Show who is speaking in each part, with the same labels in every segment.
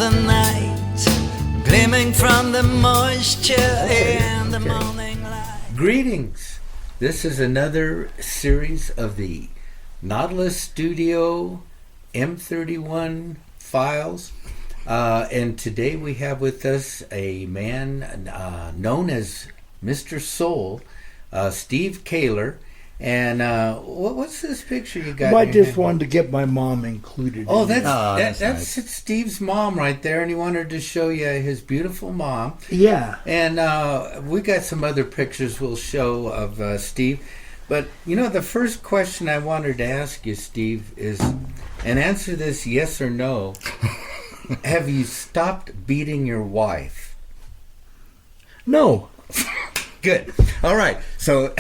Speaker 1: the night, gleaming from the moisture in the morning light.
Speaker 2: Greetings. This is another series of the Nautilus Studio M31 Files. And today we have with us a man known as Mr. Soul, Steve Kahler. And what's this picture you got?
Speaker 3: I just wanted to get my mom included.
Speaker 2: Oh,
Speaker 3: in
Speaker 2: that's
Speaker 4: nice.
Speaker 2: Steve's mom right there, and he wanted to show you his beautiful mom.
Speaker 3: Yeah.
Speaker 2: And we got some other pictures we'll show of Steve. But, you know, the first question I wanted to ask you, Steve, is, and answer this yes or no, have you stopped beating your wife?
Speaker 3: No.
Speaker 4: Good. All right. So,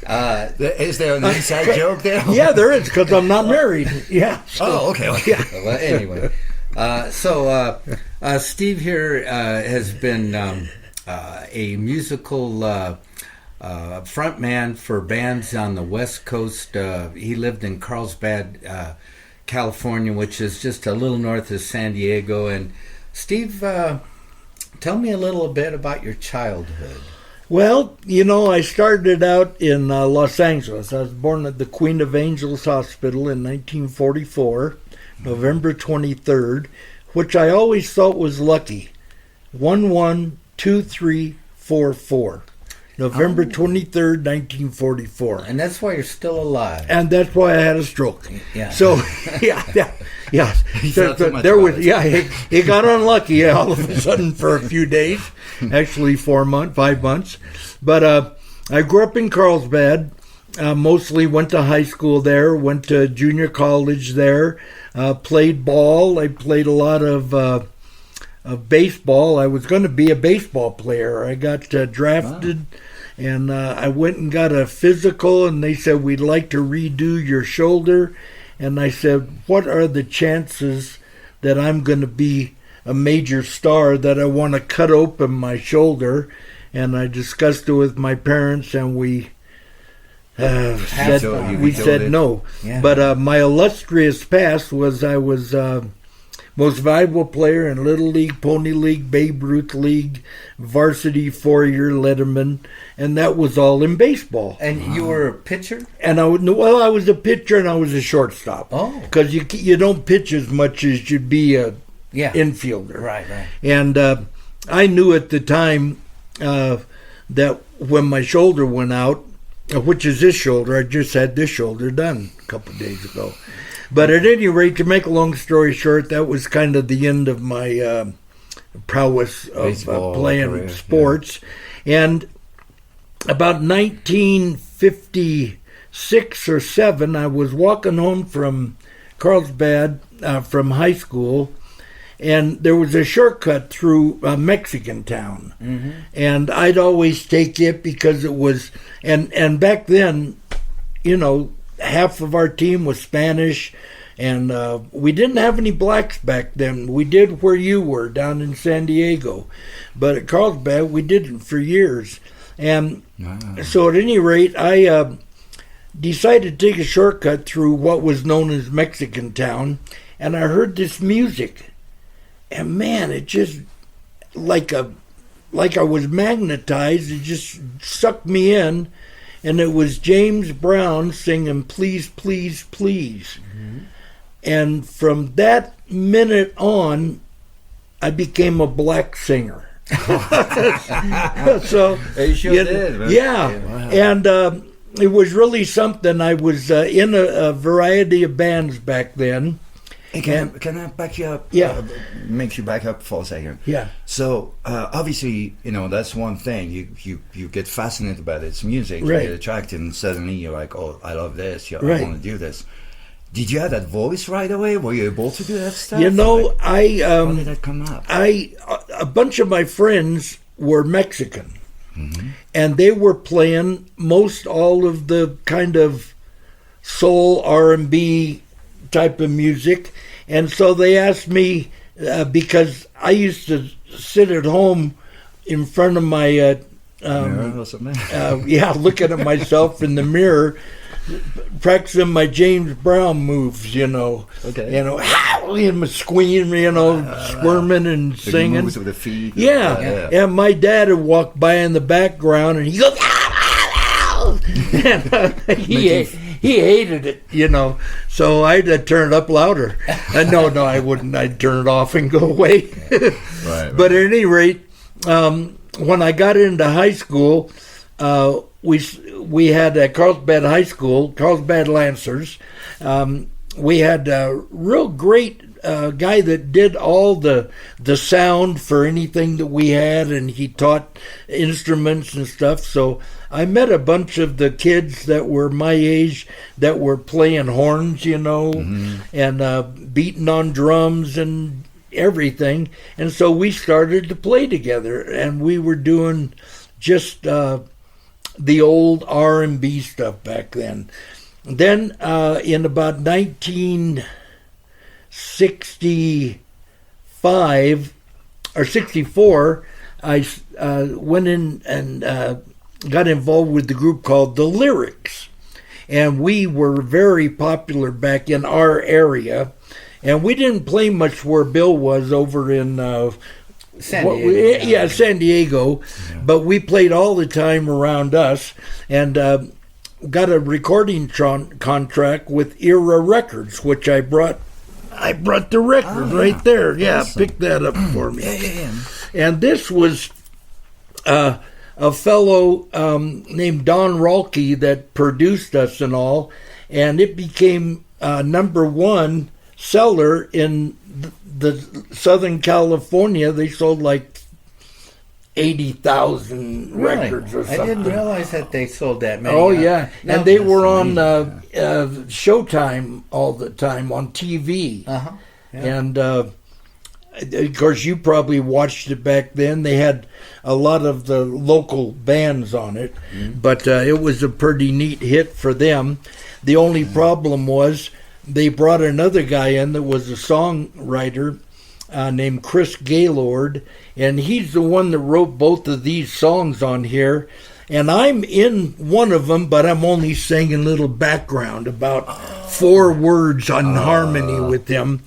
Speaker 4: is there an inside joke there?
Speaker 3: Yeah, there is, because I'm not married. Yeah.
Speaker 4: Oh, okay. Yeah.
Speaker 2: Well, anyway, so Steve here has been a musical frontman for bands on the West Coast. He lived in Carlsbad, California, which is just a little north of San Diego. And Steve, tell me a little bit about your childhood.
Speaker 3: Well, you know, I started out in Los Angeles. I was born at the Queen of Angels Hospital in 1944, November 23rd, which I always thought was lucky. 112344. November 23rd, 1944.
Speaker 2: And that's why you're still alive.
Speaker 3: And that's why I had a stroke.
Speaker 2: Yeah.
Speaker 3: So, yeah.
Speaker 4: He
Speaker 3: So,
Speaker 4: felt too much
Speaker 3: there
Speaker 4: about
Speaker 3: was,
Speaker 4: it.
Speaker 3: yeah, he got unlucky all of a sudden for a few days. Actually, 5 months. But I grew up in Carlsbad. Mostly went to high school there. Went to junior college there. Played ball. I played a lot of baseball. I was going to be a baseball player. I got drafted. Wow. And I went and got a physical, and they said, we'd like to redo your shoulder. And I said, what are the chances that I'm going to be a major star, that I want to cut open my shoulder? And I discussed it with my parents, and we said no. Yeah. But my illustrious past was I was most valuable player in Little League, Pony League, Babe Ruth League, varsity 4-year letterman, and that was all in baseball.
Speaker 2: And you were a pitcher?
Speaker 3: And I was a pitcher and I was a shortstop.
Speaker 2: Oh,
Speaker 3: because you don't pitch as much as you'd be a infielder.
Speaker 2: Right.
Speaker 3: And I knew at the time that when my shoulder went out, which is this shoulder, I just had this shoulder done a couple of days ago. But at any rate, to make a long story short, that was kind of the end of my prowess of playing career, sports. Yeah. And about 1956 or 7, I was walking home from Carlsbad from high school, and there was a shortcut through Mexican town. Mm-hmm. And I'd always take it because it was, and back then, you know, half of our team was Spanish, and we didn't have any blacks back then. We did where you were, down in San Diego. But at Carlsbad, we didn't for years. And so at any rate, I decided to take a shortcut through what was known as Mexican town, and I heard this music. And man, it just, like I was magnetized, it just sucked me in. And it was James Brown singing "Please, Please, Please." Mm-hmm. And from that minute on, I became a black singer. So
Speaker 4: you sure did, man.
Speaker 3: Yeah. Wow. And it was really something. I was in a variety of bands back then.
Speaker 4: Hey, can I back you up?
Speaker 3: Yeah.
Speaker 4: Makes you back up for a second.
Speaker 3: Yeah.
Speaker 4: So obviously, you know, that's one thing. You get fascinated by its music,
Speaker 3: right.
Speaker 4: You get attracted, and suddenly you're like, oh, I love this.
Speaker 3: Right.
Speaker 4: I want to do this. Did you have that voice right away? Were you able to do that stuff?
Speaker 3: You know, how
Speaker 4: did that come up?
Speaker 3: A bunch of my friends were Mexican,
Speaker 4: mm-hmm.
Speaker 3: and they were playing most all of the kind of soul R&B type of music. And so they asked me, because I used to sit at home in front of my, looking at myself in the mirror, practicing my James Brown moves,
Speaker 4: Okay.
Speaker 3: And squealing, squirming and
Speaker 4: The
Speaker 3: singing.
Speaker 4: moves with the feet.
Speaker 3: Yeah. And my dad would walk by in the background, and he goes, and he hated it, So I'd turn it up louder. No, I wouldn't. I'd turn it off and go away.
Speaker 4: Right.
Speaker 3: But at any rate, when I got into high school, we had at Carlsbad High School, Carlsbad Lancers. We had a real great guy that did all the sound for anything that we had, and he taught instruments and stuff. So I met a bunch of the kids that were my age that were playing horns, and beating on drums and everything. And so we started to play together, and we were doing just the old R&B stuff back then. Then in about 1965 or 64, I went in and got involved with the group called The Lyrics. And we were very popular back in our area. And we didn't play much where Bill was over in
Speaker 2: San Diego.
Speaker 3: San Diego. Yeah. But we played all the time around us, and got a recording contract with Era Records, which I brought the record right there. Yeah, awesome. Pick that up for me.
Speaker 4: Yeah.
Speaker 3: And this was a fellow named Don Rolke that produced us and all, and it became #1 seller in the Southern California. They sold like 80,000 records or something.
Speaker 2: I didn't realize that they sold that many.
Speaker 3: Oh, yeah. And they were on Showtime all the time on TV.
Speaker 2: Uh-huh. Yeah.
Speaker 3: And, of course, you probably watched it back then. They had a lot of the local bands on it. Mm-hmm. But it was a pretty neat hit for them. The only problem was they brought another guy in that was a songwriter named Chris Gaylord, and he's the one that wrote both of these songs on here. And I'm in one of them, but I'm only singing little background, about 4 words on harmony with him.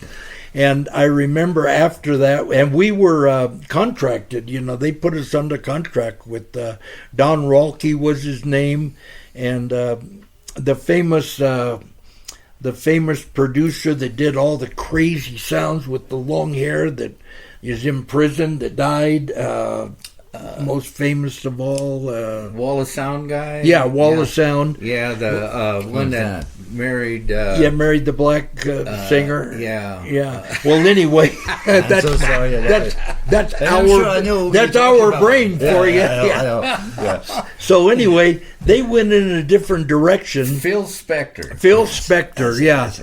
Speaker 3: And I remember after that, and we were contracted, they put us under contract with Don Rolke was his name, and the famous producer that did all the crazy sounds with the long hair that is in prison, that died, most famous of all.
Speaker 2: Wall of Sound guy?
Speaker 3: Yeah, Wall of Sound.
Speaker 2: Yeah, the one that married...
Speaker 3: married the black singer.
Speaker 2: Yeah.
Speaker 3: Yeah. Well, anyway, that's
Speaker 4: so sorry.
Speaker 3: that's our brain for you.
Speaker 4: I know. Yeah.
Speaker 3: So anyway, they went in a different direction.
Speaker 2: Phil Spector.
Speaker 3: Yeah.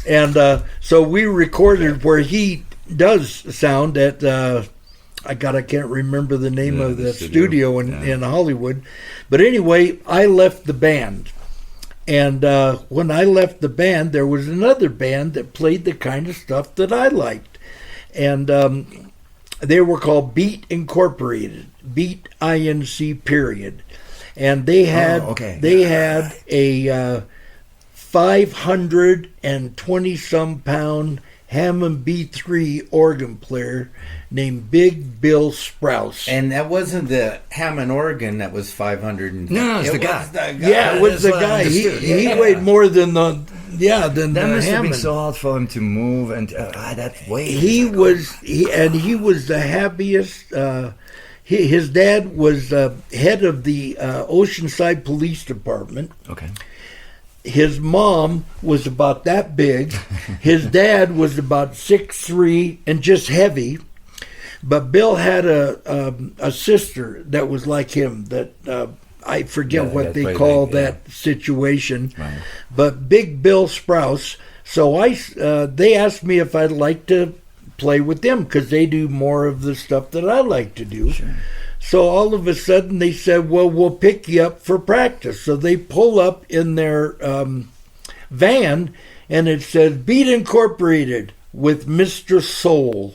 Speaker 3: And so we recorded where he does sound at... I can't remember the name of the studio in Hollywood. But anyway, I left the band. And when I left the band, there was another band that played the kind of stuff that I liked. And they were called Beat Incorporated. Beat, INC, period. And they had a 520-some pound Hammond B3 organ player named Big Bill Sprouse.
Speaker 2: And that wasn't the Hammond organ that was 500.
Speaker 4: No, it was the guy.
Speaker 3: Yeah, it was the guy. He weighed more than the
Speaker 4: that
Speaker 3: the
Speaker 4: must have been
Speaker 3: Hammond.
Speaker 4: so hard for him to move, and that weight.
Speaker 3: He was the happiest. His dad was head of the Oceanside Police Department.
Speaker 4: Okay.
Speaker 3: His mom was about that big. His dad was about 6'3" and just heavy. But Bill had a sister that was like him. That I forget what they call that situation. Right. But Big Bill Sprouse. So they asked me if I'd like to play with them because they do more of the stuff that I like to do. Sure. So all of a sudden they said, well, we'll pick you up for practice. So they pull up in their van, and it says, Beat Incorporated with Mr. Soul.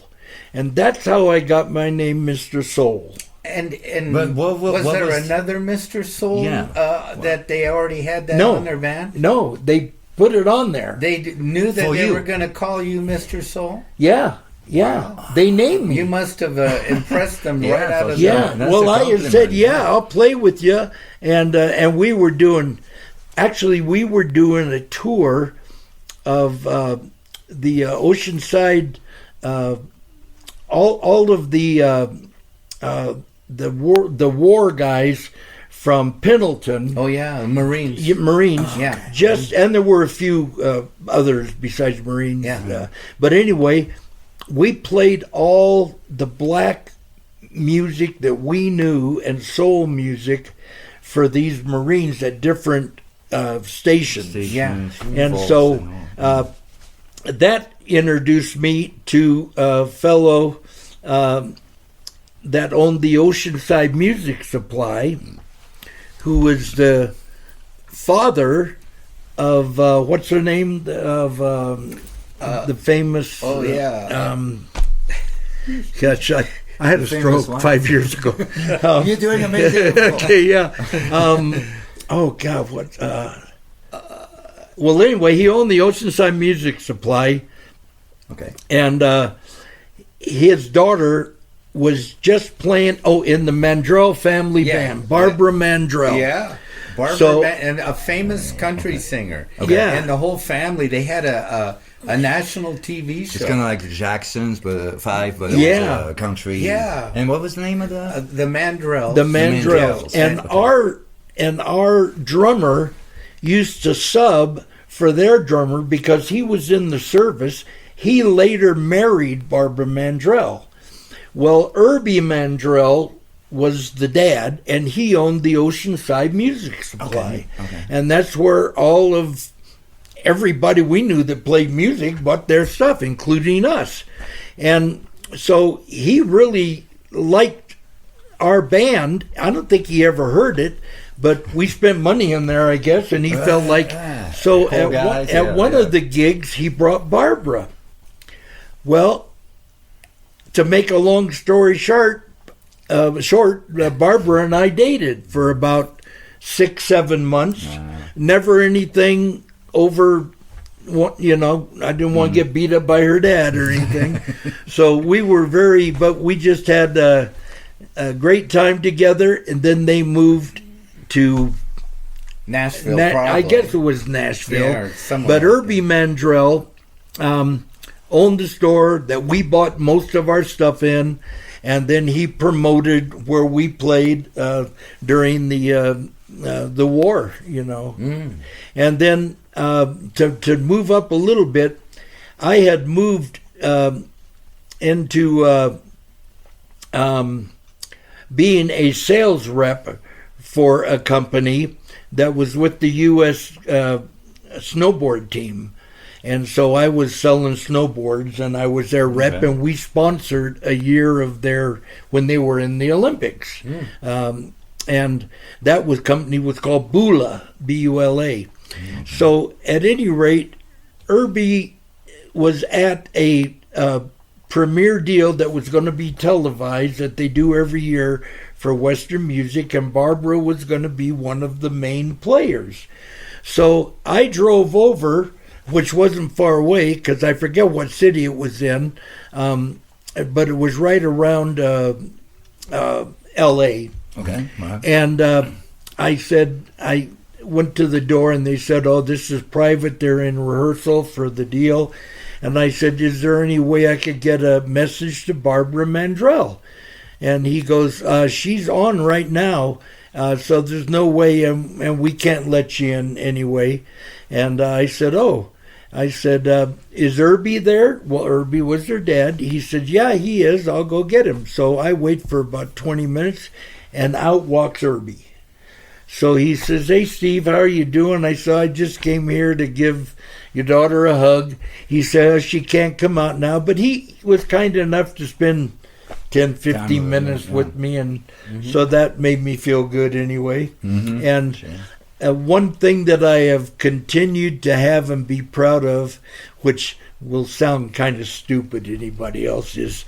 Speaker 3: And that's how I got my name, Mr. Soul.
Speaker 2: And was there another Mr. Soul that they already had that
Speaker 3: No.
Speaker 2: on their van?
Speaker 3: No, they put it on there.
Speaker 2: They knew that
Speaker 4: For
Speaker 2: they
Speaker 4: you.
Speaker 2: were going to call you Mr. Soul?
Speaker 3: Yeah. They named me.
Speaker 2: You must have impressed them
Speaker 4: Yeah,
Speaker 2: right out
Speaker 4: for
Speaker 2: of
Speaker 4: sure.
Speaker 3: Yeah,
Speaker 4: That's
Speaker 3: well,
Speaker 4: a
Speaker 3: I had
Speaker 4: compliment.
Speaker 3: said, I'll play with you, and we were doing. Actually, we were doing a tour of the Oceanside, all of the war guys from Pendleton.
Speaker 2: Oh, yeah, Marines.
Speaker 3: Marines,
Speaker 2: Yeah.
Speaker 3: and there were a few others besides Marines.
Speaker 2: Yeah.
Speaker 3: But anyway, we played all the black music that we knew and soul music for these Marines at different stations.
Speaker 2: Yeah.
Speaker 3: And so that introduced me to a fellow that owned the Oceanside Music Supply, who was the father of what's her name of the famous.
Speaker 2: Oh, yeah.
Speaker 3: Gosh, I had a
Speaker 4: famous
Speaker 3: stroke
Speaker 4: one?
Speaker 3: 5 years ago.
Speaker 4: You're doing amazing.
Speaker 3: Okay, yeah. Oh God, what? Well, anyway, he owned the Oceanside Music Supply,
Speaker 4: Okay.
Speaker 3: and his daughter was just playing. Oh, in the Mandrell family
Speaker 2: Yeah.
Speaker 3: band, Barbara Mandrell.
Speaker 2: Yeah. Barbara
Speaker 3: So-
Speaker 2: and a famous country singer.
Speaker 3: Yeah.
Speaker 2: And the whole family, they had a national TV show.
Speaker 4: It's kind of like the Jacksons, but five, but it
Speaker 3: Yeah.
Speaker 4: was country.
Speaker 2: Yeah.
Speaker 4: And what was the name of the?
Speaker 2: The Mandrells.
Speaker 3: The Mandrells,
Speaker 4: Mandrells.
Speaker 3: and
Speaker 4: Okay.
Speaker 3: our drummer used to sub for their drummer because he was in the service. He later married Barbara Mandrell. Well, Herbie Mandrell was the dad, and he owned the Oceanside Music Supply,
Speaker 4: Okay.
Speaker 3: and that's where all of everybody we knew that played music bought their stuff, including us. And so he really liked our band. I don't think he ever heard it, but we spent money in there, I guess, and he felt like. So
Speaker 4: Cool guys,
Speaker 3: at
Speaker 4: yeah,
Speaker 3: one
Speaker 4: yeah.
Speaker 3: of the gigs, he brought Barbara. Well, to make a long story short, Barbara and I dated for about 6-7 months. Never anything over. I didn't want to get beat up by her dad or anything. So we were but we just had a great time together. And then they moved to
Speaker 2: Nashville,
Speaker 3: I
Speaker 2: probably.
Speaker 3: guess it was Nashville.
Speaker 2: Yeah, or somewhere
Speaker 3: But
Speaker 2: like
Speaker 3: Herbie Mandrell owned the store that we bought most of our stuff in, and then he promoted where we played during the war, And then to move up a little bit, I had moved into being a sales rep for a company that was with the U.S. Snowboard team. And so I was selling snowboards, and I was their rep,
Speaker 4: Okay.
Speaker 3: and we sponsored a year of when they were in the Olympics. And that company was called Bula, B-U-L-A. So at any rate, Herbie was at a premiere deal that was going to be televised that they do every year for Western music, and Barbara was going to be one of the main players. So I drove over, which wasn't far away because I forget what city it was in, but it was right around L.A.
Speaker 4: Okay. Wow.
Speaker 3: And I went to the door, and they said, "Oh, this is private. They're in rehearsal for the deal." And I said, "Is there any way I could get a message to Barbara Mandrell?" And he goes, "She's on right now, so there's no way, and we can't let you in anyway." And I said, "Oh." I said, "Is Herbie there?" Well, Herbie was their dad. He said, "Yeah, he is. I'll go get him." So I wait for about 20 minutes, and out walks Herbie. So he says, "Hey, Steve, how are you doing?" I said, "I just came here to give your daughter a hug." He said, "She can't come out now," but he was kind enough to spend 10, 15 minutes with me, and so that made me feel good anyway. And one thing that I have continued to have and be proud of, which will sound kind of stupid to anybody else, is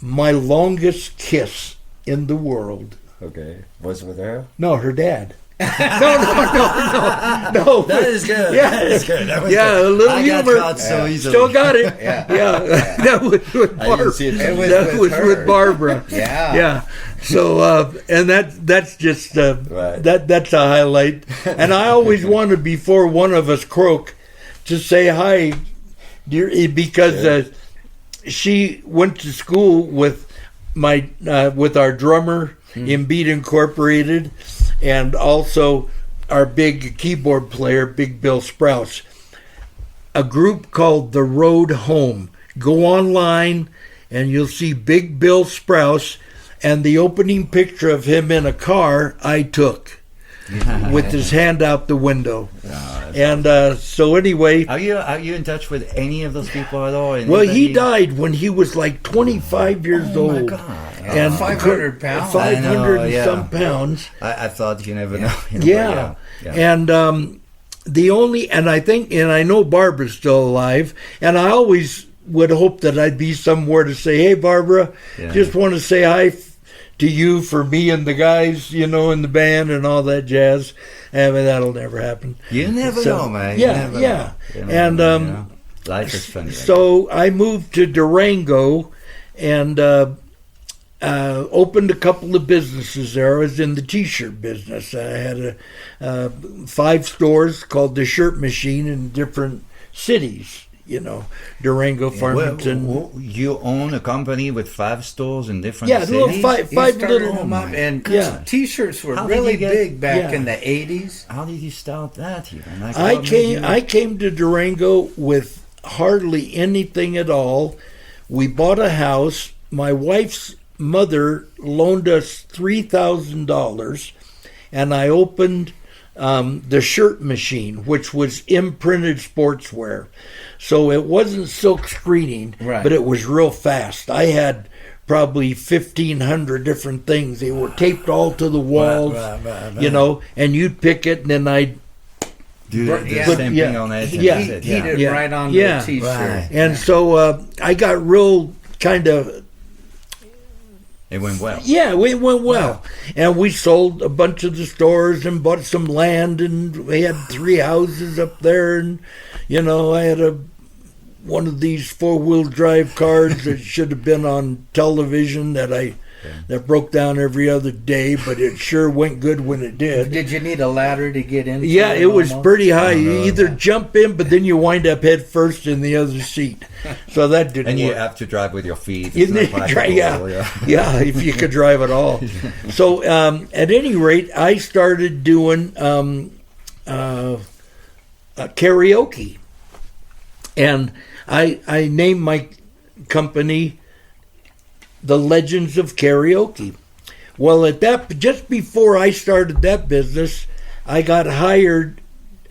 Speaker 3: my longest kiss in the world.
Speaker 4: Okay. Was with her?
Speaker 3: No, her dad. No.
Speaker 4: That is good.
Speaker 3: Yeah,
Speaker 4: That is good. That was
Speaker 3: yeah,
Speaker 4: good.
Speaker 3: a little
Speaker 4: I
Speaker 3: humor.
Speaker 4: got caught so easily.
Speaker 3: Still got it.
Speaker 4: Yeah.
Speaker 3: That was with
Speaker 4: I didn't
Speaker 3: Barbara.
Speaker 4: see it.
Speaker 2: It was
Speaker 3: That
Speaker 2: with
Speaker 3: was
Speaker 2: her.
Speaker 3: with Barbara.
Speaker 2: Yeah.
Speaker 3: Yeah. So and that's just
Speaker 4: Right.
Speaker 3: that's a highlight. And I always wanted before one of us croak to say hi, dear, because she went to school with with our drummer in Beat Incorporated, and also our big keyboard player, Big Bill Sprouse. A group called The Road Home. Go online and you'll see Big Bill Sprouse, and the opening picture of him in a car I took with his hand out the window. And so anyway,
Speaker 4: Are you in touch with any of those people at all?
Speaker 3: well, he
Speaker 4: Anybody?
Speaker 3: died when he was like 25 years
Speaker 4: Oh my
Speaker 3: old.
Speaker 4: God.
Speaker 3: And
Speaker 2: 500 pounds.
Speaker 3: 500
Speaker 4: I know,
Speaker 3: and
Speaker 4: yeah.
Speaker 3: some pounds.
Speaker 4: I thought you never know.
Speaker 3: Yeah. And the only, and I think, and I know Barbara's still alive, and I always would hope that I'd be somewhere to say, hey, Barbara,
Speaker 4: Yeah.
Speaker 3: just want to say hi to you for me and the guys, in the band and all that jazz. And that'll never happen.
Speaker 4: You never
Speaker 3: So,
Speaker 4: know, man. You
Speaker 3: yeah,
Speaker 4: never
Speaker 3: yeah.
Speaker 4: know. You never
Speaker 3: And,
Speaker 4: know, you know? Life is funny.
Speaker 3: So I moved to Durango and opened a couple of businesses there. I was in the T-shirt business. I had 5 stores called the Shirt Machine in different cities. Durango, Farmington.
Speaker 4: Well, you own a company with 5 stores in different
Speaker 3: Yeah, little
Speaker 4: cities?
Speaker 3: five
Speaker 2: He started
Speaker 3: little.
Speaker 2: them up, and
Speaker 3: Yeah.
Speaker 2: T-shirts were
Speaker 4: How did
Speaker 2: really
Speaker 4: you get-
Speaker 2: big back
Speaker 3: yeah.
Speaker 2: in the 80s.
Speaker 4: How did you start that even? Like,
Speaker 3: I
Speaker 4: what made
Speaker 3: came.
Speaker 4: you-
Speaker 3: I came to Durango with hardly anything at all. We bought a house. My wife's mother loaned us $3,000, and I opened the Shirt Machine, which was imprinted sportswear. So it wasn't silk screening,
Speaker 2: Right.
Speaker 3: but it was real fast. I had probably 1,500 different things. They were taped all to the walls,
Speaker 4: right.
Speaker 3: and you'd pick it, and then I'd
Speaker 4: Do the
Speaker 2: Yeah.
Speaker 4: stamping
Speaker 3: Yeah.
Speaker 4: on it. and
Speaker 3: Yeah.
Speaker 4: that's it,
Speaker 2: Heat it
Speaker 3: Yeah.
Speaker 2: right on
Speaker 3: Yeah.
Speaker 2: the T-shirt.
Speaker 4: Right.
Speaker 3: And so I got real kind of,
Speaker 4: It went well.
Speaker 3: yeah, it went well. And we sold a bunch of the stores and bought some land, and we had 3 houses up there. And, I had one of these 4-wheel drive cars that should have been on television that broke down every other day, but it sure went good when it did.
Speaker 2: Did you need a ladder to get in?
Speaker 3: Yeah, it was pretty high. You
Speaker 4: no,
Speaker 3: either
Speaker 4: yeah.
Speaker 3: jump in, but then you wind up head first in the other seat. So that didn't
Speaker 4: And you
Speaker 3: work.
Speaker 4: have to drive with your feet.
Speaker 3: You
Speaker 4: It's not
Speaker 3: need to try,
Speaker 4: practical,
Speaker 3: yeah, if you could drive at all. So at any rate, I started doing karaoke, and I named my company The Legends of Karaoke. Well, just before I started that business, I got hired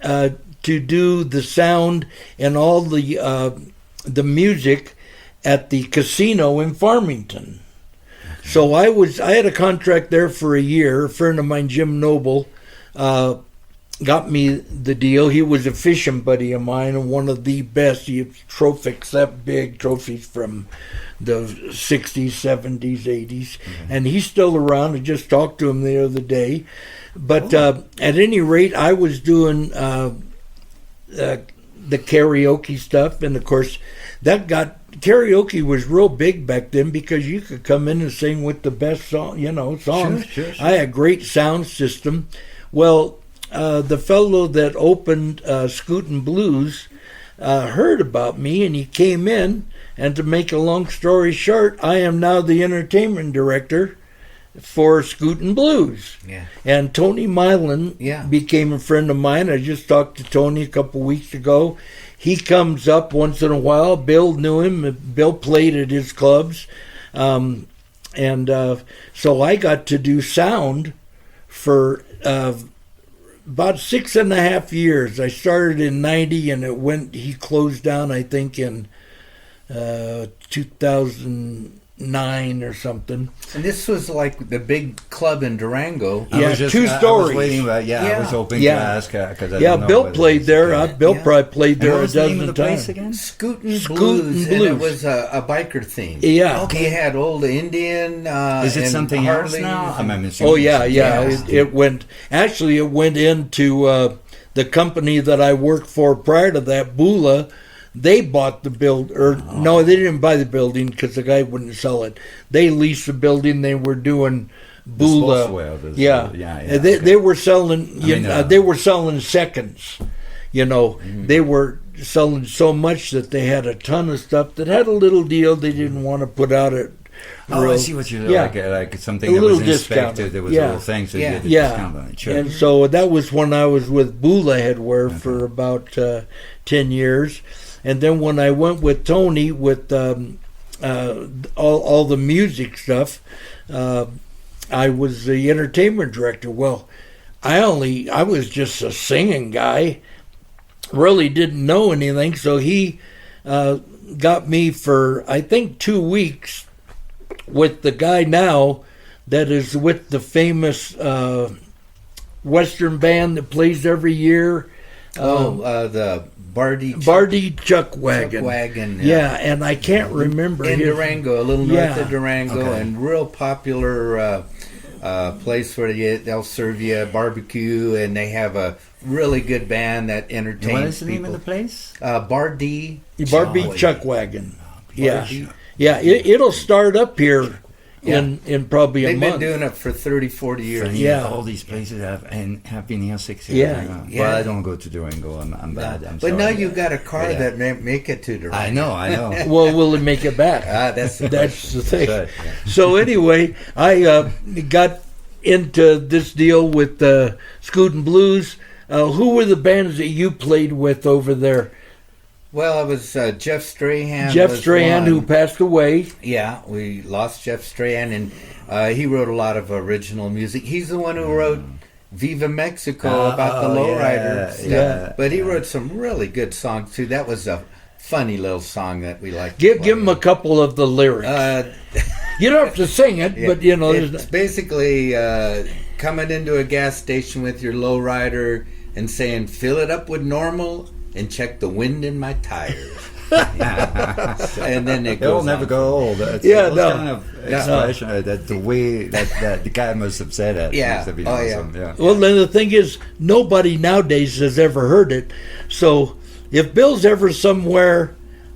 Speaker 3: to do the sound and all the music at the casino in Farmington. So I had a contract there for a year. A friend of mine, Jim Noble, got me the deal. He was a fishing buddy of mine and one of the best. He had big trophies from the 60s, 70s, 80s. And he's still around. I just talked to him the other day. But at any rate, I was doing the karaoke stuff. And, of course, karaoke was real big back then because you could come in and sing with the best songs.
Speaker 4: Sure.
Speaker 3: I had a great sound system. Well, the fellow that opened Scootin' Blues heard about me, and he came in. And to make a long story short, I am now the entertainment director for Scootin' Blues.
Speaker 2: Yeah.
Speaker 3: And Tony Milan became a friend of mine. I just talked to Tony a couple weeks ago. He comes up once in a while. Bill knew him. Bill played at his clubs. So I got to do sound for about 6.5 years. I started in 90, and he closed down, I think, in 2000. 9 or something.
Speaker 2: And this was like the big club in Durango.
Speaker 3: Yeah,
Speaker 4: I was
Speaker 3: 2
Speaker 4: I
Speaker 3: stories.
Speaker 4: was waiting, I
Speaker 2: Yeah.
Speaker 4: was hoping
Speaker 3: Yeah.
Speaker 4: to ask because I
Speaker 3: Yeah,
Speaker 4: don't know
Speaker 3: Bill
Speaker 4: what it
Speaker 3: played
Speaker 4: is.
Speaker 3: there.
Speaker 4: Yeah.
Speaker 3: Bill probably played
Speaker 4: And
Speaker 3: there
Speaker 4: what
Speaker 3: a
Speaker 4: was the name
Speaker 3: dozen
Speaker 4: of the place
Speaker 3: times.
Speaker 4: again?
Speaker 2: Scootin'
Speaker 3: Scootin'
Speaker 2: Blues, and
Speaker 3: Blues.
Speaker 2: it was a biker theme.
Speaker 3: Yeah.
Speaker 4: Okay.
Speaker 2: He had old Indian.
Speaker 4: Is it
Speaker 2: and
Speaker 4: something else
Speaker 2: Harleys
Speaker 4: now?
Speaker 2: and-
Speaker 4: I'm assuming
Speaker 3: Oh yeah, yeah.
Speaker 2: Yeah.
Speaker 3: It went. Actually, it went into the company that I worked for prior to that, Bula. They bought the build, or no, they didn't buy the building because the guy wouldn't sell it. They leased the building. They were doing Bula.
Speaker 4: sportswear,
Speaker 3: Yeah,
Speaker 4: yeah.
Speaker 3: They were selling.
Speaker 4: mean,
Speaker 3: They were selling seconds. You know, they were selling so much that they had a ton of stuff that had a little deal they didn't want to put out at.
Speaker 4: Oh, I see what you're like something
Speaker 3: A
Speaker 4: that was
Speaker 3: little discount.
Speaker 4: inspected. There was
Speaker 3: Yeah.
Speaker 4: a little thing, so you get a
Speaker 3: Yeah,
Speaker 4: discount on it. Sure.
Speaker 3: and so that was when I was with Bula Headwear for about 10 years. And then when I went with Tony with all the music stuff, I was the entertainment director. Well, I was just a singing guy, really didn't know anything. So he got me for, I think, 2 weeks with the guy now that is with the famous Western band that plays every year.
Speaker 2: the Bardi
Speaker 3: Chuckwagon.
Speaker 2: Chuckwagon,
Speaker 3: Yeah, and I can't remember
Speaker 2: in
Speaker 3: his-
Speaker 2: Durango, a little north
Speaker 3: Yeah.
Speaker 2: of Durango,
Speaker 4: Okay.
Speaker 2: and real popular place where they'll serve you a barbecue, and they have a really good band that entertains
Speaker 4: What is the
Speaker 2: people.
Speaker 4: name of the place?
Speaker 2: Bardi
Speaker 3: Barbie Chuckwagon. Yeah, yeah. It'll start up here in probably a
Speaker 2: They've
Speaker 3: month.
Speaker 2: been doing it for 30, 40 years.
Speaker 3: Yeah.
Speaker 4: All these places have been here 6 years.
Speaker 3: Yeah.
Speaker 2: Yeah.
Speaker 4: Well, I don't go to Durango. I'm bad. I'm
Speaker 2: But
Speaker 4: sorry.
Speaker 2: now you got a car
Speaker 4: Yeah.
Speaker 2: that may make it to Durango.
Speaker 4: I know.
Speaker 3: Well, will it make it back?
Speaker 2: That's the
Speaker 3: That's the thing.
Speaker 4: Right, yeah.
Speaker 3: So anyway, I got into this deal with Scootin' Blues. Who were the bands that you played with over there?
Speaker 2: Well, it was Jeff Strahan.
Speaker 3: Jeff
Speaker 2: was
Speaker 3: Strahan,
Speaker 2: one.
Speaker 3: who passed away.
Speaker 2: Yeah, we lost Jeff Strahan, and he wrote a lot of original music. He's the one who wrote Viva Mexico about the lowrider stuff.
Speaker 3: yeah.
Speaker 2: But he wrote some really good songs, too. That was a funny little song that we liked.
Speaker 3: Give him a couple of the lyrics. You don't have to sing it, but you know.
Speaker 2: It's basically coming into a gas station with your lowrider and saying, fill it up with normal and check the wind in my tires. And then it
Speaker 4: It'll
Speaker 2: goes
Speaker 4: never
Speaker 2: on.
Speaker 4: go old. It's
Speaker 3: Yeah,
Speaker 4: those
Speaker 3: no.
Speaker 4: kind of expression that the way that the guy must have said it.
Speaker 2: Yeah.
Speaker 4: Must have been
Speaker 2: Oh, yeah.
Speaker 4: awesome. Yeah.
Speaker 3: Well, then the thing is, nobody nowadays has ever heard it. So if Bill's ever somewhere,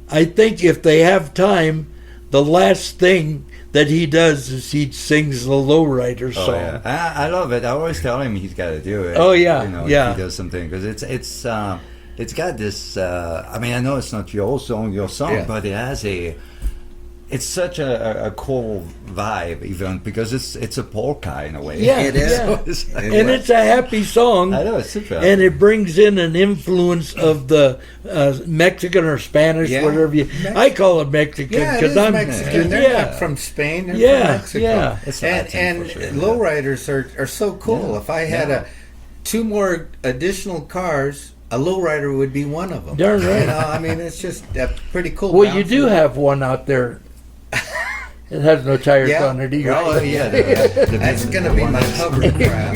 Speaker 3: I think if they have time, the last thing that he does is he sings the lowrider
Speaker 4: Oh,
Speaker 3: song.
Speaker 4: yeah. I love it. I always tell him he's got to do it.
Speaker 3: Oh, yeah,
Speaker 4: You know,
Speaker 3: yeah.
Speaker 4: if he does something because it's got this. I mean, I know it's not your song,
Speaker 2: Yeah.
Speaker 4: but it has it's such a cool vibe, even because it's a polka in a way.
Speaker 3: Yeah,
Speaker 2: It is.
Speaker 3: yeah.
Speaker 4: It's like-
Speaker 3: And it's a happy song.
Speaker 4: I know it's super.
Speaker 3: And it brings in an influence of the Mexican or Spanish,
Speaker 2: Yeah.
Speaker 3: whatever you. I call it Mexican
Speaker 2: Yeah, it
Speaker 3: because
Speaker 2: is
Speaker 3: I'm
Speaker 2: Mexican. They're
Speaker 3: Yeah,
Speaker 2: not from Spain. They're
Speaker 3: Yeah,
Speaker 2: from Mexico.
Speaker 3: yeah.
Speaker 4: It's
Speaker 2: and
Speaker 4: Latin for sure.
Speaker 2: lowriders are so cool. If I had two more additional cars, a lowrider would be one of them.
Speaker 3: Darn right.
Speaker 2: You know, I mean, it's just pretty cool.
Speaker 3: well, you do
Speaker 2: bouncing.
Speaker 3: have one out there. It has no tires
Speaker 2: Yeah.
Speaker 3: on it either.
Speaker 4: Oh yeah,
Speaker 2: That's going to be my hovercraft.